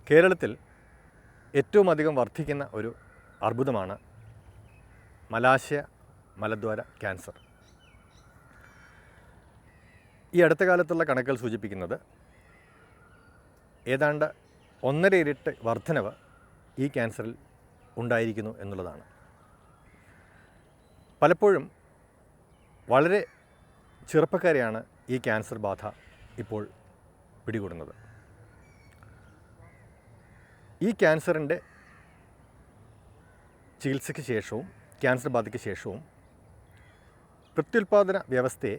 കേരളത്തിൽ ഏറ്റവും അധികം വർദ്ധിക്കുന്ന ഒരു അർബുദമാണ് മലാശയ മലദ്വാര ക്യാൻസർ. ഈ അടുത്ത കാലത്തുള്ള കണക്കുകൾ സൂചിപ്പിക്കുന്നത് ഏതാണ്ട് 1.5 ഇരട്ടി വർധനവ് ഈ ക്യാൻസറിൽ ഉണ്ടായിരിക്കുന്നു എന്നുള്ളതാണ്. പലപ്പോഴും വളരെ ചെറുപ്പക്കാരെയാണ് ഈ ക്യാൻസർ ബാധ ഇപ്പോൾ പിടികൂടുന്നത്. ഈ ക്യാൻസറിൻ്റെ ചികിത്സയ്ക്ക് ശേഷവും ക്യാൻസർ ബാധയ്ക്ക് ശേഷവും പ്രത്യുൽപാദന വ്യവസ്ഥയെ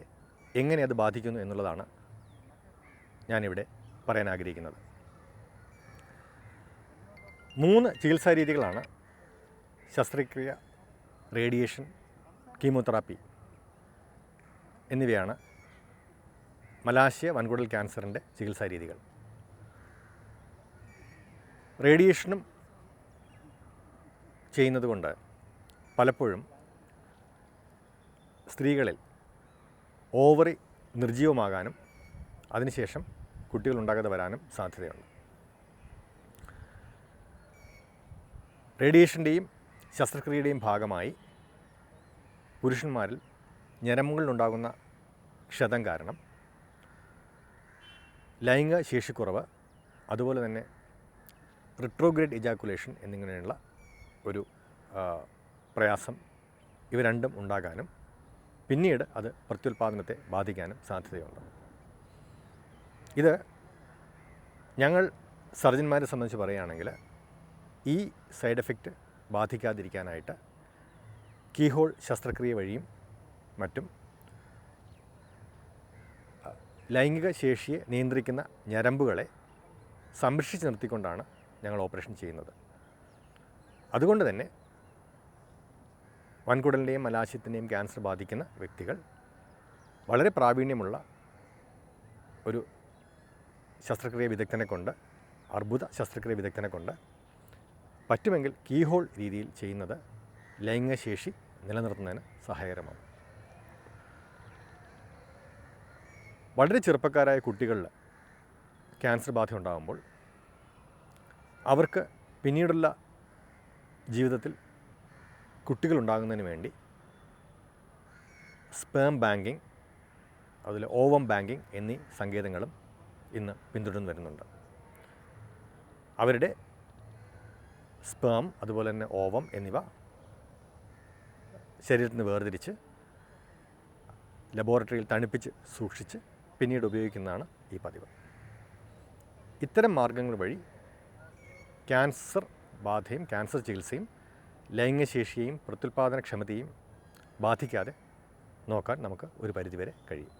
എങ്ങനെ അത് ബാധിക്കുന്നു എന്നുള്ളതാണ് ഞാനിവിടെ പറയാൻ ആഗ്രഹിക്കുന്നത്. 3 ചികിത്സാ രീതികളാണ് ശസ്ത്രക്രിയ, റേഡിയേഷൻ, കീമോതെറാപ്പി എന്നിവയാണ് മലാശയ വൻകുടൽ ക്യാൻസറിൻ്റെ ചികിത്സാ രീതികൾ. റേഡിയേഷനും ചെയ്യുന്നതുകൊണ്ട് പലപ്പോഴും സ്ത്രീകളിൽ ഓവറി നിർജ്ജീവമാകാനും അതിനുശേഷം കുട്ടികളുണ്ടാകാതെ വരാനും സാധ്യതയുണ്ട്. റേഡിയേഷൻ്റെയും ശസ്ത്രക്രിയയുടെയും ഭാഗമായി പുരുഷന്മാരിൽ ഞരമ്പുകളിലുണ്ടാകുന്ന ക്ഷതം കാരണം ലൈംഗിക ശേഷിക്കുറവ്, അതുപോലെ തന്നെ റിട്രോഗ്രേഡ് ഇജാക്കുലേഷൻ എന്നിങ്ങനെയുള്ള ഒരു പ്രയാസം ഇവ രണ്ടും ഉണ്ടാകാനും പിന്നീട് അത് പ്രത്യുൽപാദനത്തെ ബാധിക്കാനും സാധ്യതയുണ്ട്. ഇത് ഞങ്ങൾ സർജന്മാരെ സംബന്ധിച്ച് പറയുകയാണെങ്കിൽ ഈ സൈഡ് എഫക്റ്റ് ബാധിക്കാതിരിക്കാനായിട്ട് കീഹോൾ ശസ്ത്രക്രിയ വഴിയും മറ്റും ലൈംഗിക ശേഷിയെ നിയന്ത്രിക്കുന്ന ഞരമ്പുകളെ സംരക്ഷിച്ച് നിർത്തിക്കൊണ്ടാണ് ഞങ്ങൾ ഓപ്പറേഷൻ ചെയ്യുന്നത്. അതുകൊണ്ട് തന്നെ വൻകുടലിൻ്റെയും മലാശയത്തിൻ്റെയും ക്യാൻസർ ബാധിക്കുന്ന വ്യക്തികൾ വളരെ പ്രാവീണ്യമുള്ള ഒരു ശസ്ത്രക്രിയ വിദഗ്ധനെ കൊണ്ട്, അർബുദ ശസ്ത്രക്രിയ വിദഗ്ധനെ കൊണ്ട് പറ്റുമെങ്കിൽ കീഹോൾ രീതിയിൽ ചെയ്യുന്നത് ലൈംഗിക ശേഷി നിലനിർത്തുന്നതിന് സഹായകരമാണ്. വളരെ ചെറുപ്പക്കാരായ കുട്ടികളിൽ ക്യാൻസർ ബാധ ഉണ്ടാകുമ്പോൾ അവർക്ക് പിന്നീടുള്ള ജീവിതത്തിൽ കുട്ടികളുണ്ടാകുന്നതിന് വേണ്ടി സ്പേം ബാങ്കിങ്, അതിൽ ഓവം ബാങ്കിങ് എന്നീ സങ്കേതങ്ങളും ഇന്ന് പിന്തുടർന്നു വരുന്നുണ്ട്. അവരുടെ സ്പേം അതുപോലെ തന്നെ ഓവം എന്നിവ ശരീരത്തിൽ നിന്ന് വേർതിരിച്ച് ലബോറട്ടറിയിൽ തണുപ്പിച്ച് സൂക്ഷിച്ച് പിന്നീട് ഉപയോഗിക്കുന്നതാണ് ഈ പതിവ്. ഇത്തരം മാർഗങ്ങൾ വഴി ക്യാൻസർ ബാധയും ക്യാൻസർ ചികിത്സയും ലൈംഗികശേഷിയെയും പ്രത്യുൽപാദനക്ഷമതയും ബാധിക്കാതെ നോക്കാൻ നമുക്ക് ഒരു പരിധിവരെ കഴിയും.